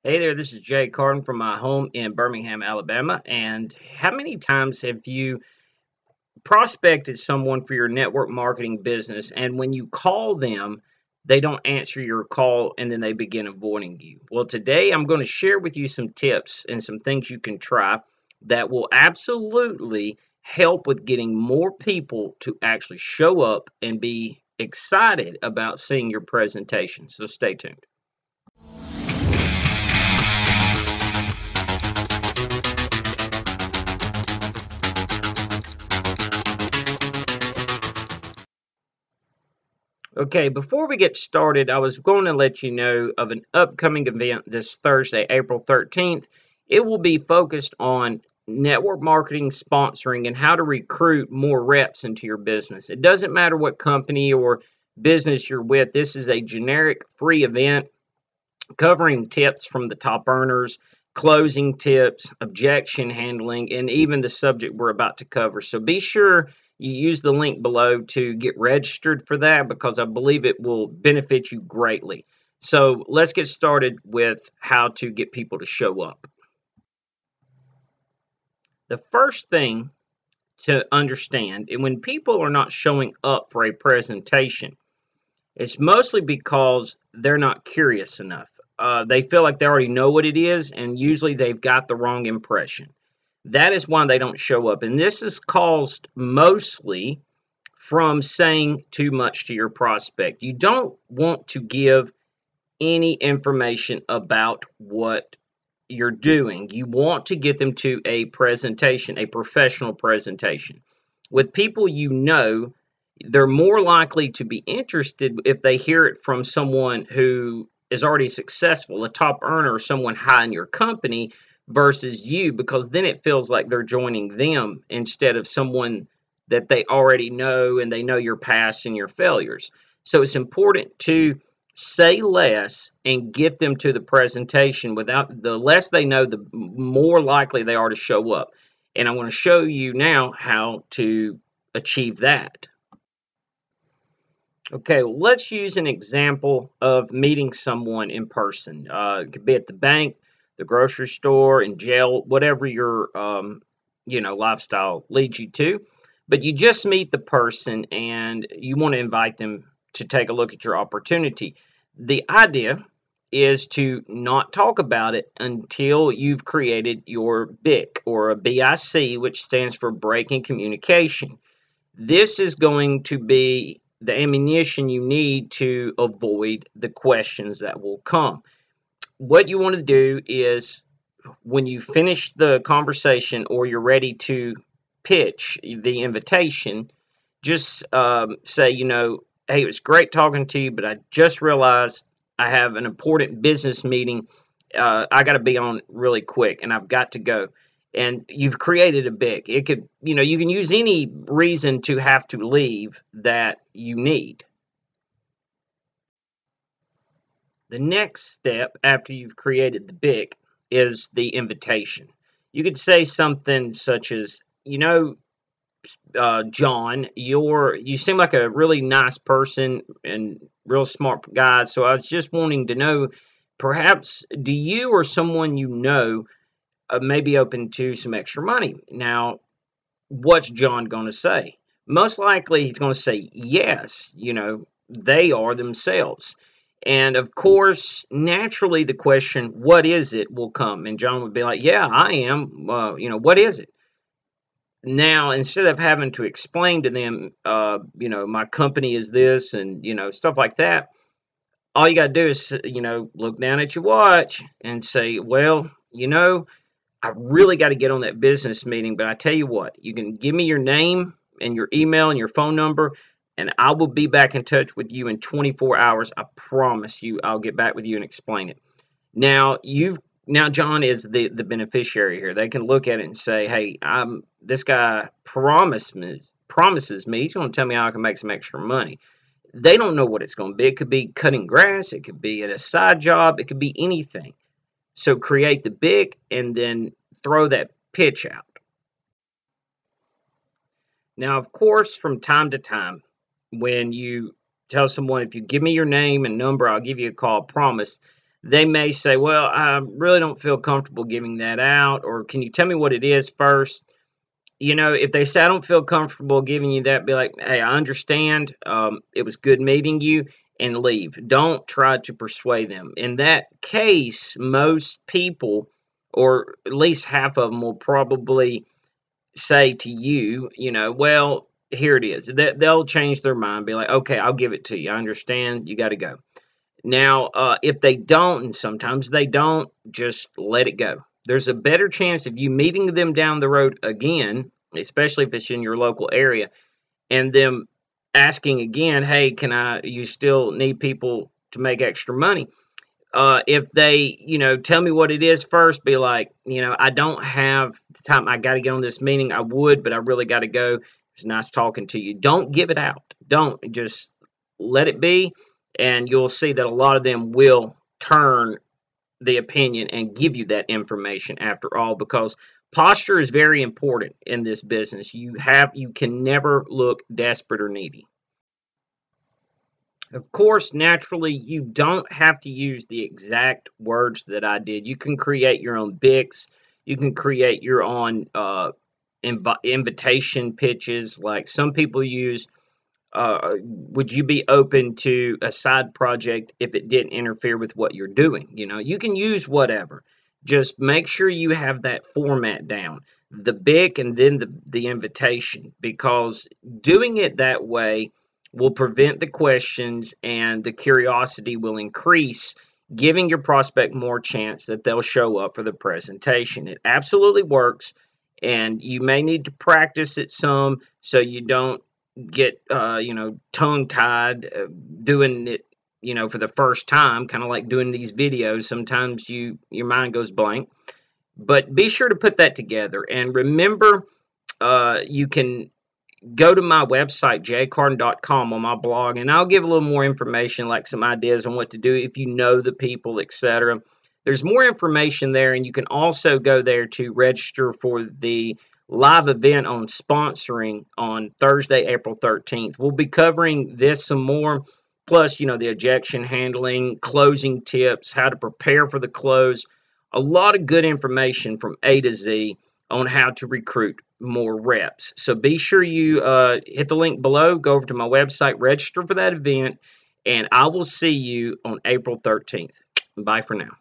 Hey there, this is Jay Carden from my home in Birmingham, Alabama. And how many times have you prospected someone for your network marketing business, and when you call them, they don't answer your call and then they begin avoiding you? Well, today I'm going to share with you some tips and some things you can try that will absolutely help with getting more people to actually show up and be excited about seeing your presentation. So stay tuned. Okay, before we get started, I was going to let you know of an upcoming event this Thursday, April 13th. It will be focused on network marketing, sponsoring, and how to recruit more reps into your business. It doesn't matter what company or business you're with, this is a generic free event covering tips from the top earners, closing tips, objection handling, and even the subject we're about to cover. So be sure you use the link below to get registered for that because I believe it will benefit you greatly. So let's get started with how to get people to show up. The first thing to understand, and when people are not showing up for a presentation, it's mostly because they're not curious enough. They feel like they already know what it is, and usually they've got the wrong impression. That is why they don't show up. And this is caused mostly from saying too much to your prospect. You don't want to give any information about what you're doing. You want to get them to a presentation, a professional presentation. With people you know, they're more likely to be interested if they hear it from someone who is already successful, a top earner, or someone high in your company versus you, because then it feels like they're joining them instead of someone that they already know and they know your past and your failures. So it's important to say less and get them to the presentation. Without the less they know, the more likely they are to show up. And I want to show you now how to achieve that. Okay, well, let's use an example of meeting someone in person. It could be at the bank, the grocery store, in jail, whatever your lifestyle leads you to. But you just meet the person and you want to invite them to take a look at your opportunity. The idea is to not talk about it until you've created your BIC, or a BIC, which stands for break in communication. This is going to be the ammunition you need to avoid the questions that will come. What you want to do is, when you finish the conversation or you're ready to pitch the invitation, just say, hey, it was great talking to you, but I just realized I have an important business meeting. I got to be on really quick and I've got to go. And you've created a BIC. It could, you can use any reason to have to leave that you need. The next step after you've created the BIC is the invitation. You could say something such as, John, you seem like a really nice person and real smart guy. So I was just wanting to know, perhaps, do you or someone you know may be open to some extra money? Now, what's John going to say? Most likely, he's going to say yes. They are themselves. And of course, naturally, the question, what is it, will come. And John would be like, yeah, I am. What is it? Now, instead of having to explain to them, my company is this and, stuff like that, all you got to do is, look down at your watch and say, well, I really got to get on that business meeting, but I tell you what, you can give me your name and your email and your phone number, and I will be back in touch with you in 24 hours. I promise you, I'll get back with you and explain it. Now John is the beneficiary here. They can look at it and say, hey, this guy promises me he's going to tell me how I can make some extra money. They don't know what it's going to be. It could be cutting grass. It could be at a side job. It could be anything. So create the BIC and then throw that pitch out. Now, of course, from time to time, when you tell someone, if you give me your name and number, I'll give you a call, promise, they may say, well, I really don't feel comfortable giving that out, or can you tell me what it is first? If they say I don't feel comfortable giving you that, be like, hey, I understand. It was good meeting you, and leave. Don't try to persuade them. In that case, most people, or at least half of them, will probably say to you, well, here it is. They'll change their mind, be like, okay, I'll give it to you. I understand. You got to go. Now, if they don't, and sometimes they don't, just let it go. There's a better chance of you meeting them down the road again, especially if it's in your local area, and them asking again, hey, you still need people to make extra money? If they, tell me what it is first, be like, I don't have the time. I got to get on this meeting. I would, but I really got to go. It's nice talking to you. Don't give it out. Don't just let it be. And you'll see that a lot of them will turn the opinion and give you that information after all, because posture is very important in this business. You can never look desperate or needy. Of course, naturally, you don't have to use the exact words that I did. You can create your own Bics. You can create your own invitation pitches. Like some people use, would you be open to a side project if it didn't interfere with what you're doing? You can use whatever. Just make sure you have that format down. The Bic and then the invitation, because doing it that way will prevent the questions and the curiosity will increase, giving your prospect more chance that they'll show up for the presentation. It absolutely works, and you may need to practice it some so you don't get tongue tied doing it for the first time, kind of like doing these videos. Sometimes your mind goes blank, but be sure to put that together. And remember, you can go to my website, jcarden.com, on my blog, and I'll give a little more information, like some ideas on what to do if you know the people, etc. There's more information there, and you can also go there to register for the live event on sponsoring on Thursday, April 13th. We'll be covering this some more, plus, the ejection handling, closing tips, how to prepare for the close, a lot of good information from A to Z on how to recruit more reps. So be sure you hit the link below, go over to my website, register for that event, and I will see you on April 13th. Bye for now.